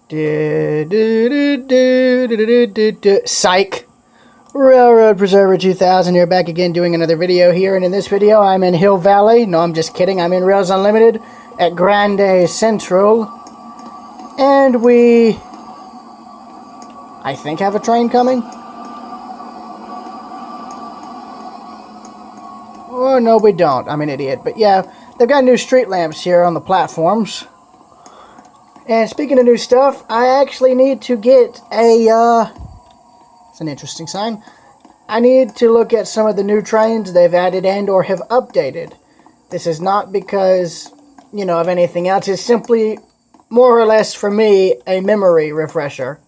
Psych. Railroad Preserver 2000 here, back again doing another video here, and in this video I'm in Hill Valley. No, I'm just kidding. I'm in Rails Unlimited at Grande Central, and we, I think, have a train coming. Oh, no, we don't. I'm an idiot. But yeah, they've got new street lamps here on the platforms. And speaking of new stuff, I actually need to get a, it's an interesting sign. I need to look at some of the new trains they've added and or have updated. This is not because, you know, of anything else. It's simply, more or less for me, a memory refresher.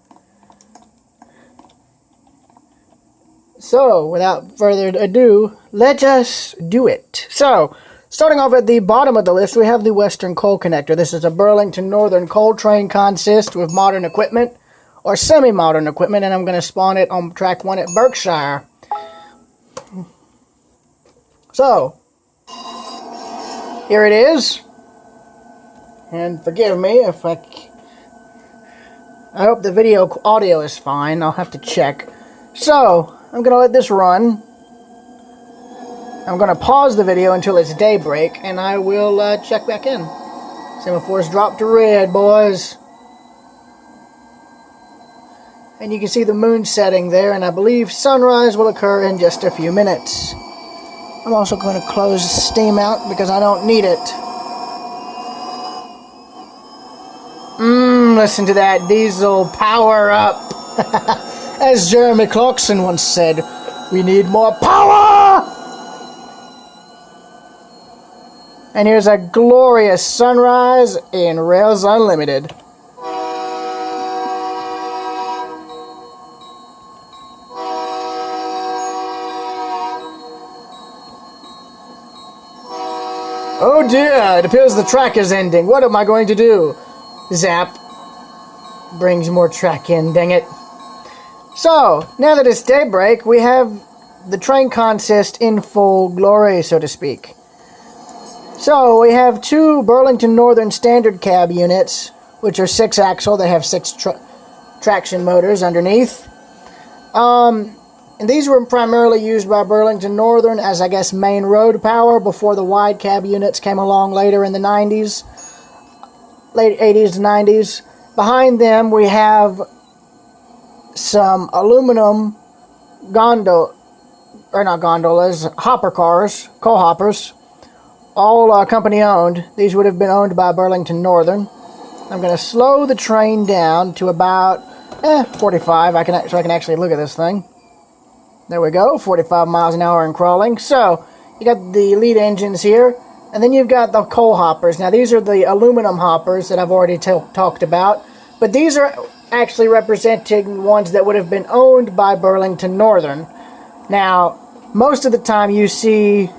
So, without further ado, let us do it. So, starting off at the bottom of the list, we have the Western Coal Connector. This is a Burlington Northern coal train consist with modern equipment, or semi-modern equipment, and I'm going to spawn it on track 1 at Berkshire. So, here it is. And forgive me if I hope the video audio is fine. I'll have to check. So, I'm going to let this run. I'm going to pause the video until it's daybreak, and I will check back in. Semaphores drop to red, boys. And you can see the moon setting there, and I believe sunrise will occur in just a few minutes. I'm also going to close Steam out because I don't need it. Listen to that diesel power up. As Jeremy Clarkson once said, we need more power! And here's a glorious sunrise in Rails Unlimited. Oh dear, it appears the track is ending. What am I going to do? Zap. Brings more track in, dang it. So, now that it's daybreak, we have the train consist in full glory, so to speak. So, we have two Burlington Northern standard cab units, which are 6-axle. They have 6 traction motors underneath. And these were primarily used by Burlington Northern as, I guess, main road power before the wide cab units came along later in the 90s. Late 80s and 90s. Behind them, we have some aluminum hopper cars, coal hoppers, all company owned. These would have been owned by Burlington Northern. I'm going to slow the train down to about 45, so I can actually look at this thing. There we go, 45 miles an hour and crawling. So, you got the lead engines here, and then you've got the coal hoppers. Now, these are the aluminum hoppers that I've already talked about, but these are actually representing ones that would have been owned by Burlington Northern. Now, most of the time you see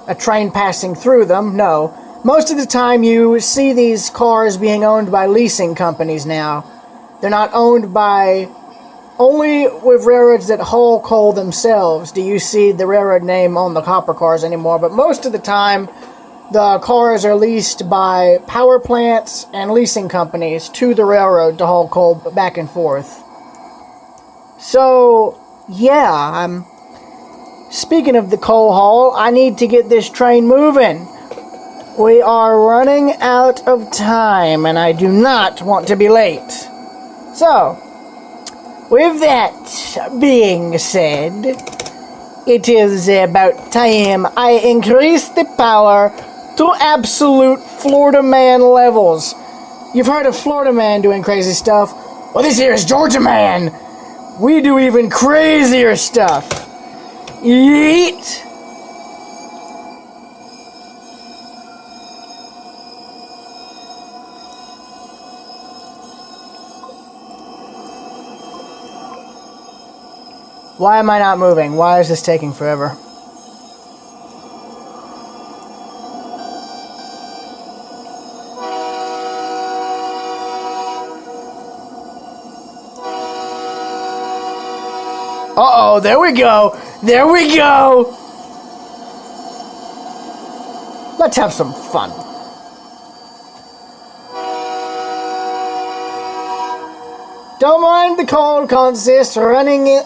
a train passing through them. No. Most of the time you see these cars being owned by leasing companies now. They're not owned by... Only with railroads that haul coal themselves do you see the railroad name on the hopper cars anymore, but most of the time the cars are leased by power plants and leasing companies to the railroad to haul coal back and forth. So, yeah, speaking of the coal haul, I need to get this train moving. We are running out of time, and I do not want to be late. So, with that being said, it is about time I increase the power to absolute Florida Man levels. You've heard of Florida Man doing crazy stuff. Well, this here is Georgia Man. We do even crazier stuff. Yeet! Why am I not moving? Why is this taking forever? Uh-oh, there we go. There we go. Let's have some fun. Don't mind the coal consist running it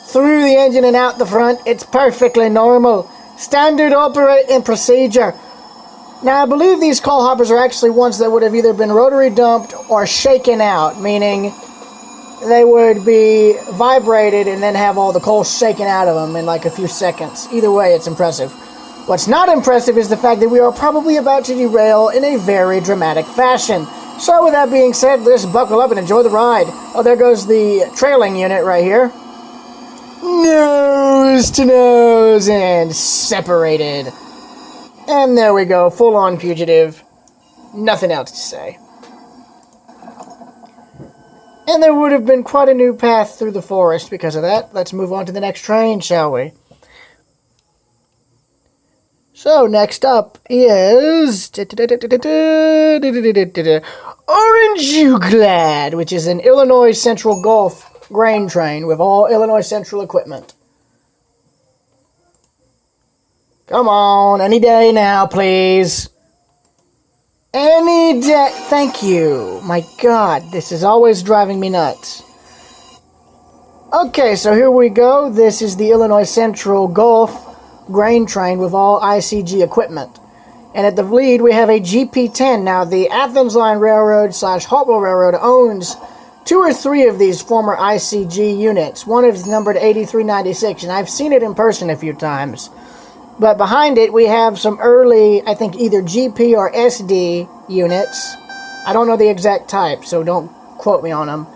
through the engine and out the front. It's perfectly normal. Standard operating procedure. Now, I believe these coal hoppers are actually ones that would have either been rotary dumped or shaken out, meaning they would be vibrated and then have all the coal shaken out of them in like a few seconds. Either way, it's impressive. What's not impressive is the fact that we are probably about to derail in a very dramatic fashion. So with that being said, let's buckle up and enjoy the ride. Oh, there goes the trailing unit right here. Nose to nose and separated. And there we go, full-on fugitive. Nothing else to say. And there would have been quite a new path through the forest because of that. Let's move on to the next train, shall we? So, next up is Orange-Glad, which is an Illinois Central Gulf grain train with all Illinois Central equipment. Come on, any day now, please. Any day. Thank you. My God, this is always driving me nuts. Okay, so here we go. This is the Illinois Central Gulf grain train with all ICG equipment. And at the lead, we have a GP10. Now, the Athens Line Railroad / Hartwell Railroad owns 2 or 3 of these former ICG units. One is numbered 8396, and I've seen it in person a few times. But behind it, we have some early, I think, either GP or SD units. I don't know the exact type, so don't quote me on them.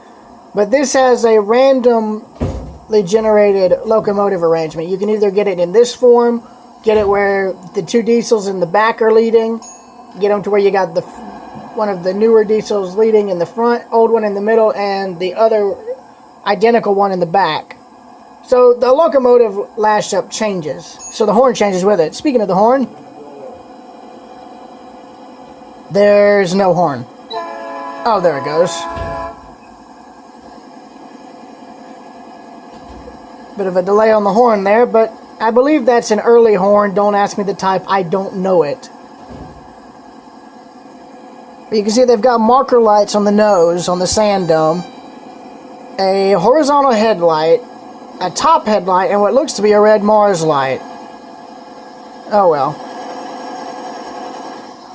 But this has a randomly generated locomotive arrangement. You can either get it in this form, get it where the 2 diesels in the back are leading, get them to where you got one of the newer diesels leading in the front, old one in the middle, and the other identical one in the back. So the locomotive lash-up changes. So the horn changes with it. Speaking of the horn, there's no horn. Oh, there it goes. Bit of a delay on the horn there, but I believe that's an early horn. Don't ask me the type. I don't know it. But you can see they've got marker lights on the nose, on the sand dome, a horizontal headlight, a top headlight, and what looks to be a red Mars light. Oh well.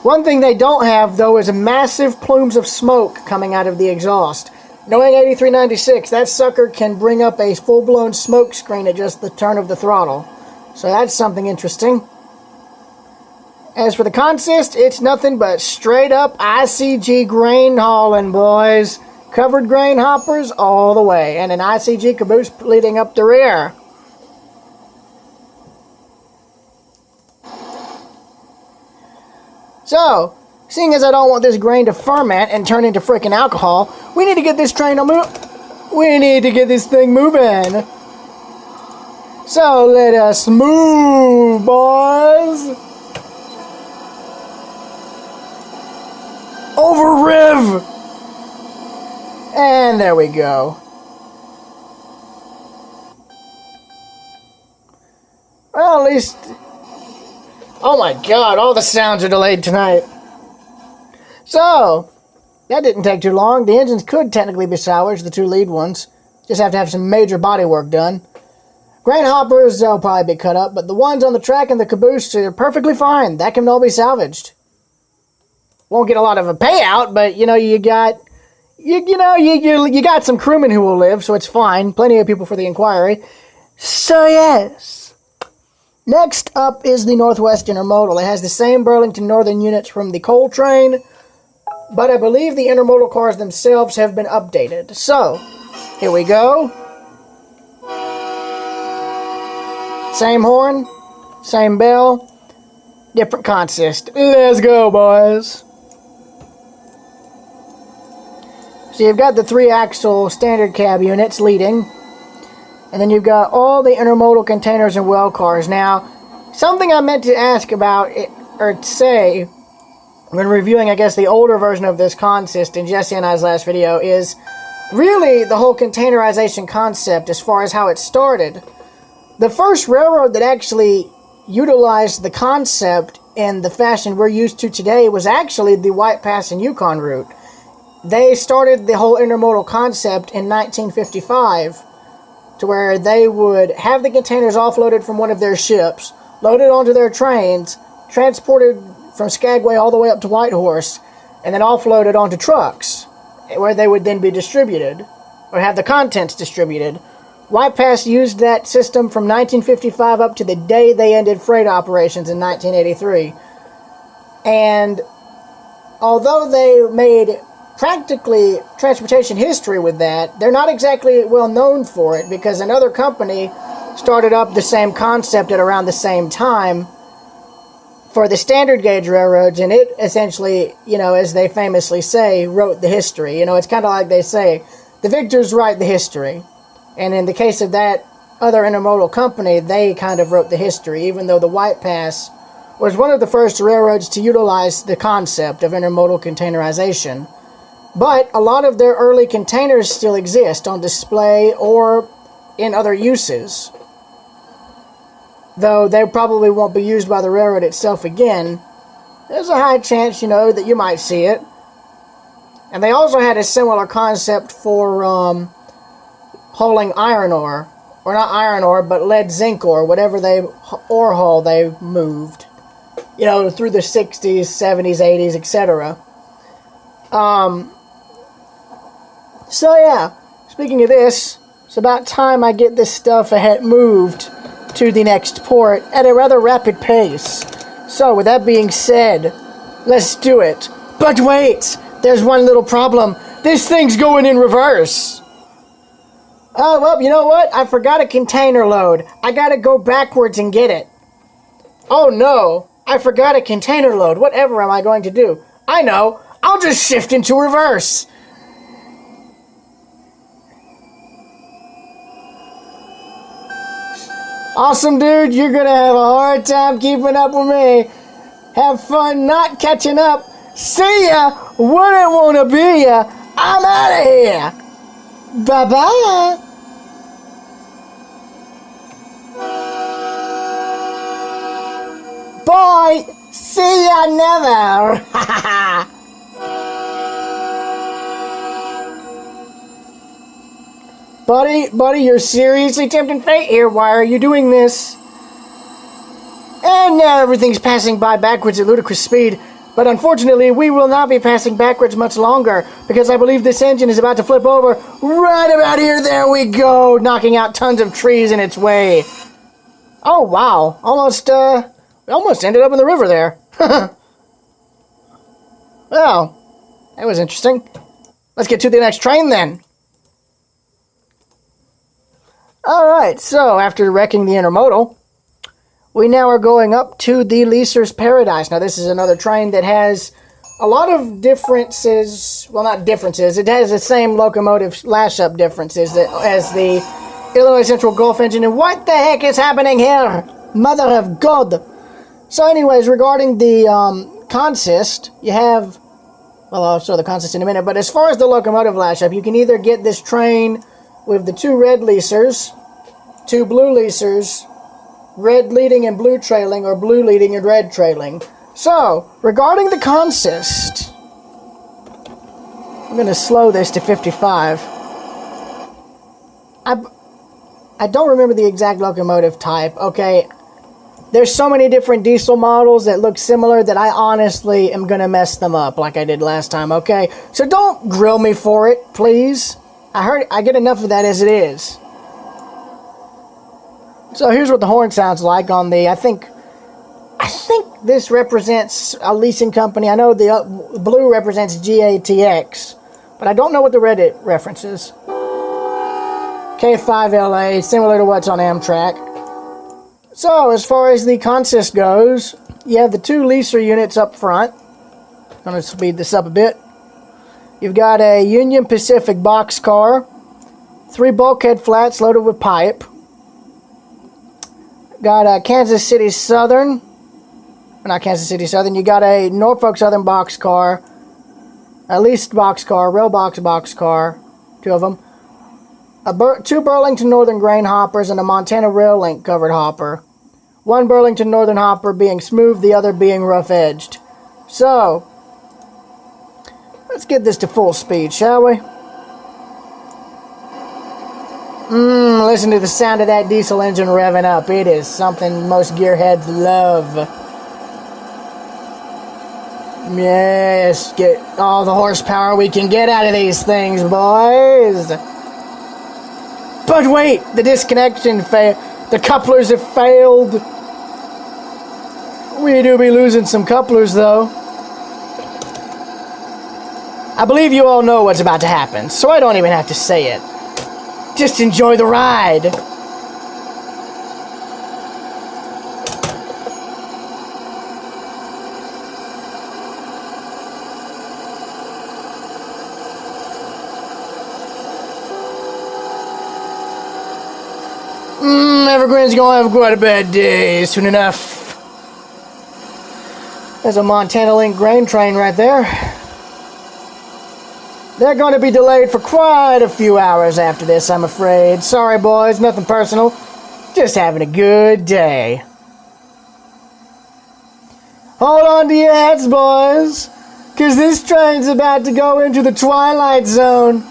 One thing they don't have, though, is massive plumes of smoke coming out of the exhaust. Knowing 8396, that sucker can bring up a full-blown smoke screen at just the turn of the throttle. So that's something interesting. As for the consist, it's nothing but straight-up ICG grain hauling, boys. Covered grain hoppers all the way, and an ICG caboose leading up the rear. So, seeing as I don't want this grain to ferment and turn into freaking alcohol, we need to get this train we need to get this thing moving. So let us move, boys. Over Riv. And there we go. Well, at least... Oh my God, all the sounds are delayed tonight. So, that didn't take too long. The engines could technically be salvaged, the 2 lead ones. Just have to have some major body work done. Grain hoppers, they'll probably be cut up, but the ones on the track and the caboose are perfectly fine. That can all be salvaged. Won't get a lot of a payout, but, you know, you got some crewmen who will live, so it's fine. Plenty of people for the inquiry. So, yes. Next up is the Northwest Intermodal. It has the same Burlington Northern units from the coal train, but I believe the intermodal cars themselves have been updated. So, here we go. Same horn, same bell, different consist. Let's go, boys. So you've got the 3-axle standard cab units leading, and then you've got all the intermodal containers and well cars. Now, something I meant to ask about, or say, when reviewing, I guess, the older version of this consist in Jesse and I's last video, is really the whole containerization concept as far as how it started. The first railroad that actually utilized the concept in the fashion we're used to today was actually the White Pass and Yukon route. they started the whole intermodal concept in 1955, to where they would have the containers offloaded from one of their ships, loaded onto their trains, transported from Skagway all the way up to Whitehorse, and then offloaded onto trucks, where they would then be distributed, or have the contents distributed. White Pass used that system from 1955 up to the day they ended freight operations in 1983. And although they made practically transportation history with that, they're not exactly well known for it, because another company started up the same concept at around the same time for the standard gauge railroads, and it essentially, as they famously say, wrote the history. It's kind of like they say, the victors write the history. And in the case of that other intermodal company, they kind of wrote the history, even though the White Pass was one of the first railroads to utilize the concept of intermodal containerization. But a lot of their early containers still exist on display or in other uses. Though they probably won't be used by the railroad itself again, there's a high chance, that you might see it. And they also had a similar concept for hauling iron ore. Or not iron ore, but lead zinc ore, whatever ore haul they moved. Through the 60s, 70s, 80s, etc. So yeah, speaking of this, it's about time I get this stuff moved to the next port at a rather rapid pace. So with that being said, let's do it. But wait, there's one little problem. This thing's going in reverse. Oh, well, you know what? I forgot a container load. I gotta go backwards and get it. Oh no, I forgot a container load. Whatever am I going to do? I know, I'll just shift into reverse. Awesome, dude. You're going to have a hard time keeping up with me. Have fun not catching up. See ya. Wouldn't want to be ya. I'm out of here. Bye-bye. Bye. See ya never. Buddy, you're seriously tempting fate here. Why are you doing this? And now everything's passing by backwards at ludicrous speed. But unfortunately, we will not be passing backwards much longer, because I believe this engine is about to flip over right about here. There we go, knocking out tons of trees in its way. Oh, wow. We almost ended up in the river there. Well, that was interesting. Let's get to the next train then. Alright, so after wrecking the intermodal, we now are going up to the Leasers Paradise. Now this is another train that has a lot of differences, well not differences, it has the same locomotive lash-up differences as the Illinois Central Gulf engine. And what the heck is happening here? Mother of God! So anyways, regarding the consist, you have, well I'll show the consist in a minute, but as far as the locomotive lash-up, you can either get this train with the two red Leasers, two blue Leasers, red leading and blue trailing, or blue leading and red trailing. So, regarding the consist, I'm going to slow this to 55. I don't remember the exact locomotive type, okay? There's so many different diesel models that look similar that I honestly am going to mess them up like I did last time, okay? So don't grill me for it, please. I get enough of that as it is. So here's what the horn sounds like on the, I think this represents a leasing company. I know the blue represents GATX, but I don't know what the red it references. K5LA, similar to what's on Amtrak. So as far as the consist goes, you have the two leaser units up front. I'm going to speed this up a bit. You've got a Union Pacific boxcar, 3 bulkhead flats loaded with pipe. Got a Kansas City Southern, not Kansas City Southern, you got a Norfolk Southern boxcar, a leased boxcar, rail boxcar, 2 of them, 2 Burlington Northern grain hoppers, and a Montana Rail Link covered hopper. 1 Burlington Northern hopper being smooth, the other being rough edged. So, Let's get this to full speed, shall we? Listen to the sound of that diesel engine revving up. It is something most gearheads love. Yes, get all the horsepower we can get out of these things, boys. But wait, the disconnection failed. The couplers have failed. We do be losing some couplers, though. I believe you all know what's about to happen, so I don't even have to say it. Just enjoy the ride. Evergreen's gonna have quite a bad day soon enough. There's a Montana Link grain train right there. They're going to be delayed for quite a few hours after this, I'm afraid. Sorry, boys, nothing personal. Just having a good day. Hold on to your hats, boys, because this train's about to go into the Twilight Zone.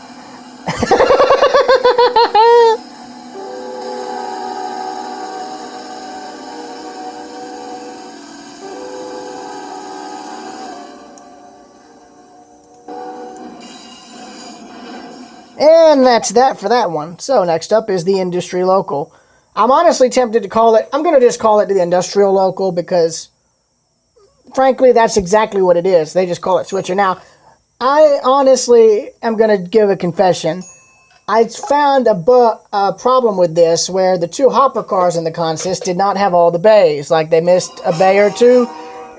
And that's that for that one. So next up is the industry local. I'm honestly tempted to call it, I'm going to just call it the industrial local because, frankly, that's exactly what it is. They just call it switcher. Now, I honestly am going to give a confession. I found a problem with this where the two hopper cars in the consist did not have all the bays. Like, they missed a bay or two.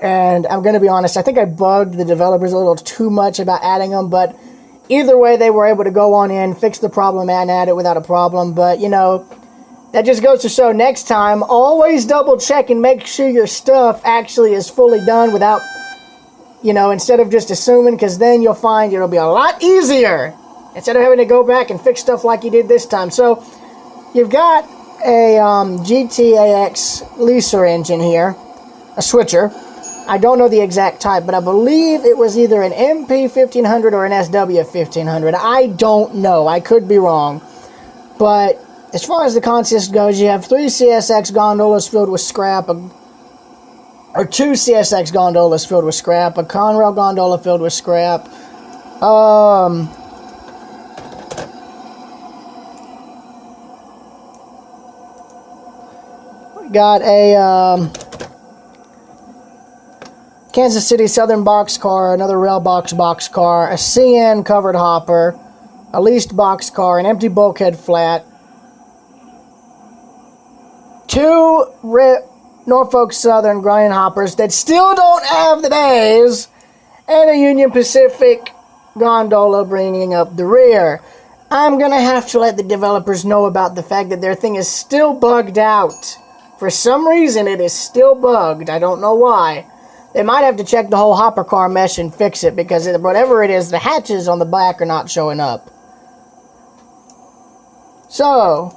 And I'm going to be honest, I think I bugged the developers a little too much about adding them, but either way, they were able to go on in, fix the problem, and add it without a problem. But, you know, that just goes to show next time, always double check and make sure your stuff actually is fully done without, you know, instead of just assuming, because then you'll find it'll be a lot easier instead of having to go back and fix stuff like you did this time. So, you've got a GTAX leaser engine here, a switcher. I don't know the exact type, but I believe it was either an MP1500 or an SW1500. I don't know. I could be wrong. But as far as the consist goes, you have 3 CSX gondolas filled with scrap, or 2 CSX gondolas filled with scrap, a Conrail gondola filled with scrap. We got a Kansas City Southern boxcar, another rail boxcar, a CN covered hopper, a leased boxcar, an empty bulkhead flat, 2 Norfolk Southern grain hoppers that still don't have the bays, and a Union Pacific gondola bringing up the rear. I'm going to have to let the developers know about the fact that their thing is still bugged out. For some reason, it is still bugged. I don't know why. They might have to check the whole hopper car mesh and fix it, because whatever it is, the hatches on the back are not showing up. So,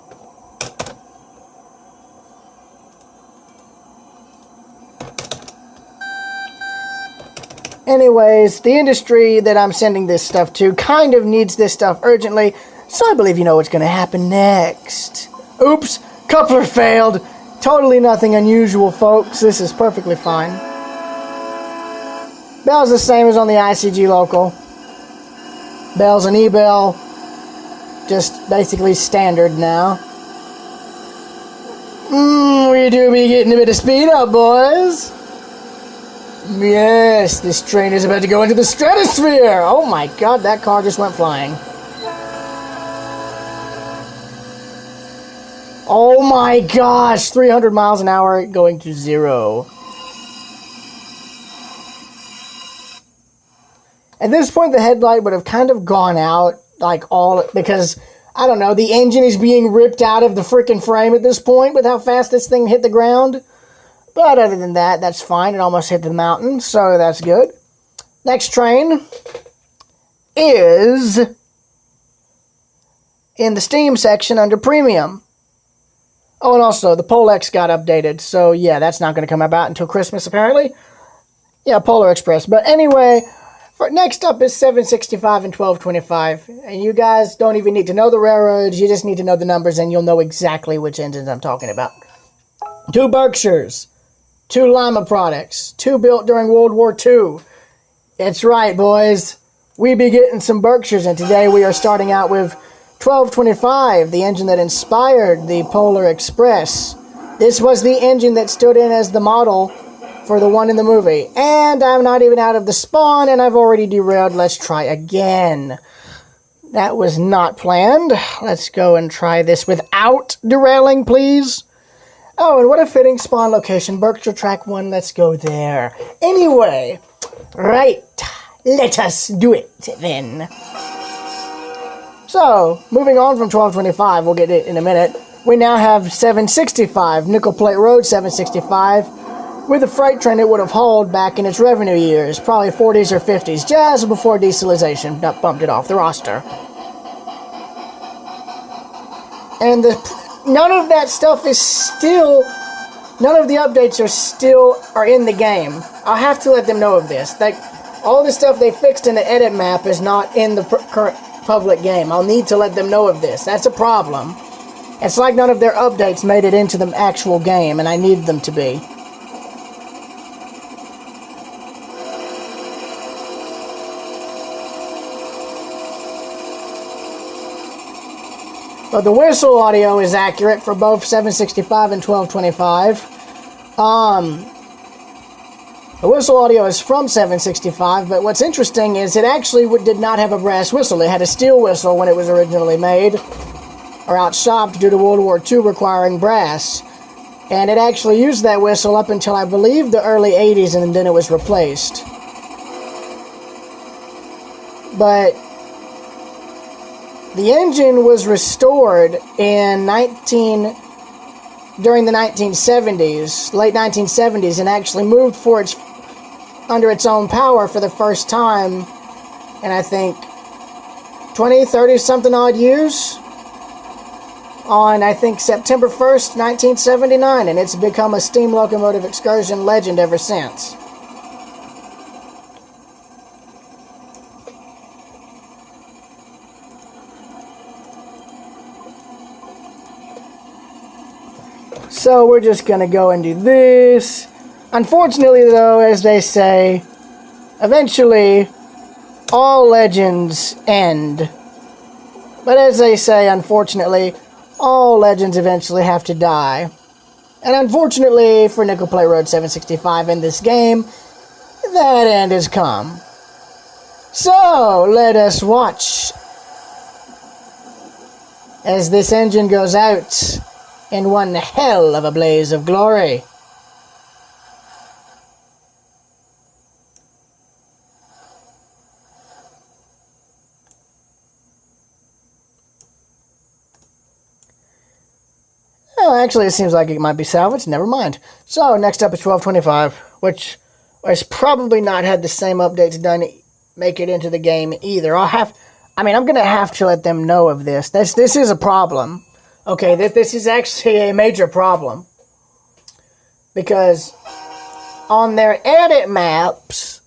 anyways, the industry that I'm sending this stuff to kind of needs this stuff urgently, so I believe you know what's going to happen next. Oops, coupler failed. Totally nothing unusual, folks. This is perfectly fine. Bell's the same as on the ICG local. Bell's an E-bell, just basically standard now. We do be getting a bit of speed up, boys. Yes, this train is about to go into the stratosphere. Oh my god, that car just went flying. Oh my gosh, 300 miles an hour going to 0. At this point, the headlight would have kind of gone out, like because, I don't know, the engine is being ripped out of the freaking frame at this point with how fast this thing hit the ground. But other than that, that's fine. It almost hit the mountain, so that's good. Next train is in the Steam section under Premium. Oh, and also, the Polex got updated, so yeah, that's not going to come about until Christmas, apparently. Yeah, Polar Express. But anyway, Next up is 765 and 1225. And you guys don't even need to know the railroads. You just need to know the numbers and you'll know exactly which engines I'm talking about. 2 Berkshires. 2 Lima products. 2 built during World War II. That's right, boys. We be getting some Berkshires, and today we are starting out with 1225, the engine that inspired the Polar Express. This was the engine that stood in as the model for the one in the movie. And I'm not even out of the spawn, and I've already derailed. Let's try again. That was not planned. Let's go and try this without derailing, please. Oh, and what a fitting spawn location. Berkshire Track 1, let's go there. Anyway, right, let us do it then. So, moving on from 1225, we'll get it in a minute. We now have 765, Nickel Plate Road 765, with a freight train it would have hauled back in its revenue years, probably 40s or 50s, just before dieselization bumped it off the roster. And none of that stuff is still, none of the updates are in the game. I'll have to let them know of this. Like, all the stuff they fixed in the edit map is not in the current public game. I'll need to let them know of this. That's a problem. It's like none of their updates made it into the actual game, and I need them to be. But the whistle audio is accurate for both 765 and 1225. The whistle audio is from 765, but what's interesting is it actually did not have a brass whistle. It had a steel whistle when it was originally made, or outshopped due to World War II requiring brass. And it actually used that whistle up until, I believe, the early 80s, and then it was replaced. But the engine was restored during the 1970s, late 1970s, and actually moved under its own power for the first time in, I think, 20, 30 something odd years, on, I think, September 1st, 1979, and it's become a steam locomotive excursion legend ever since. So we're just going to go and do this. Unfortunately, though, as they say, eventually all legends end. But as they say, unfortunately, all legends eventually have to die. And unfortunately for Nickel Plate Road 765 in this game, that end has come. So let us watch as this engine goes out in one hell of a blaze of glory. Oh, actually, it seems like it might be salvaged. Never mind. So, next up is 1225, which has probably not had the same updates done make it into the game either. I'm going to have to let them know of this. This is a problem. Okay, this is actually a major problem. Because on their edit maps,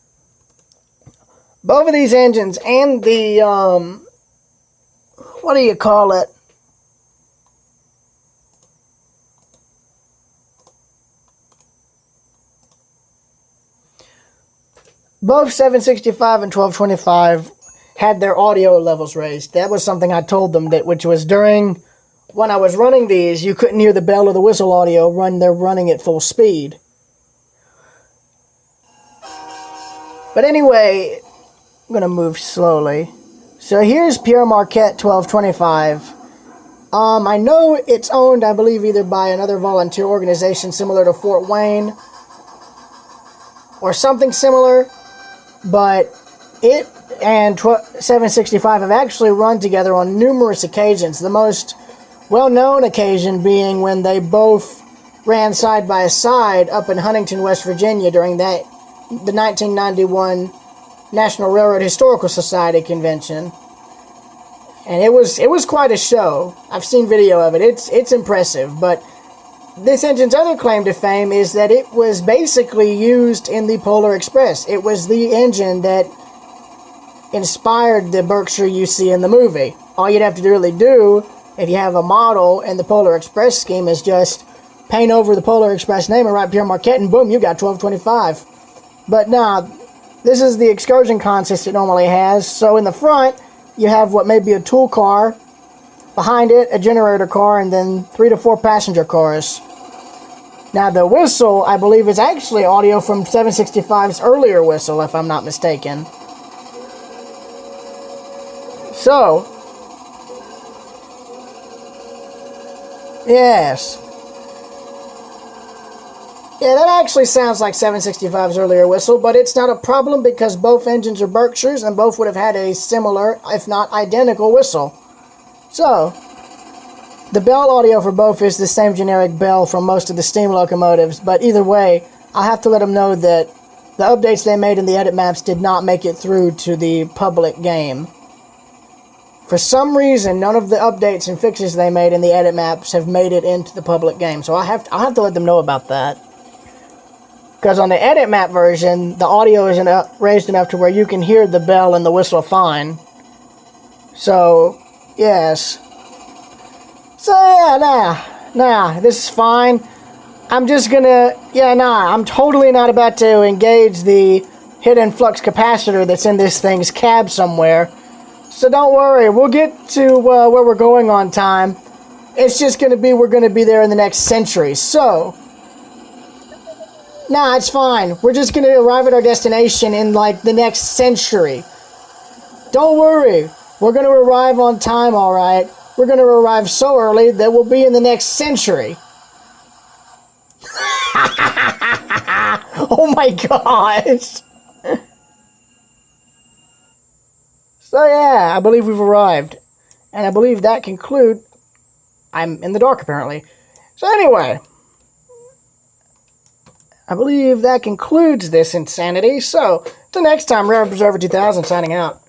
both of these engines and the, what do you call it? Both 765 and 1225 had their audio levels raised. That was something I told them, which was during, when I was running these, you couldn't hear the bell or the whistle audio they're running at full speed. But anyway, I'm going to move slowly. So here's Pierre Marquette 1225. I know it's owned, I believe, either by another volunteer organization similar to Fort Wayne or something similar, but it and 765 have actually run together on numerous occasions. The most well-known occasion being when they both ran side by side up in Huntington, West Virginia during the 1991 National Railroad Historical Society convention. And it was quite a show. I've seen video of it. It's impressive, but this engine's other claim to fame is that it was basically used in the Polar Express. It was the engine that inspired the Berkshire you see in the movie. All you'd have to really do, if you have a model in the Polar Express scheme, is just paint over the Polar Express name and write Pierre Marquette, and boom, you got 1225. But nah, this is the excursion consist it normally has. So in the front, you have what may be a tool car, behind it a generator car, and then 3 to 4 passenger cars. Now the whistle, I believe, is actually audio from 765's earlier whistle, if I'm not mistaken. So, yes. Yeah, that actually sounds like 765's earlier whistle, but it's not a problem because both engines are Berkshires and both would have had a similar, if not identical, whistle. So, the bell audio for both is the same generic bell from most of the steam locomotives, but either way, I'll have to let them know that the updates they made in the edit maps did not make it through to the public game. For some reason, none of the updates and fixes they made in the edit maps have made it into the public game, so I'll have to let them know about that. Because on the edit map version, the audio isn't raised enough to where you can hear the bell and the whistle fine. So, yes. So, yeah, nah, this is fine. I'm just gonna, I'm totally not about to engage the hidden flux capacitor that's in this thing's cab somewhere. So don't worry, we'll get to where we're going on time. It's just gonna be, we're gonna be there in the next century. So, nah, it's fine. We're just gonna arrive at our destination in like the next century. Don't worry, we're gonna arrive on time, alright? We're gonna arrive so early that we'll be in the next century. Oh my gosh! So yeah, I believe we've arrived. And I believe that concludes... I'm in the dark apparently. So anyway, I believe that concludes this insanity. So, till next time, Rare Observer 2000 signing out.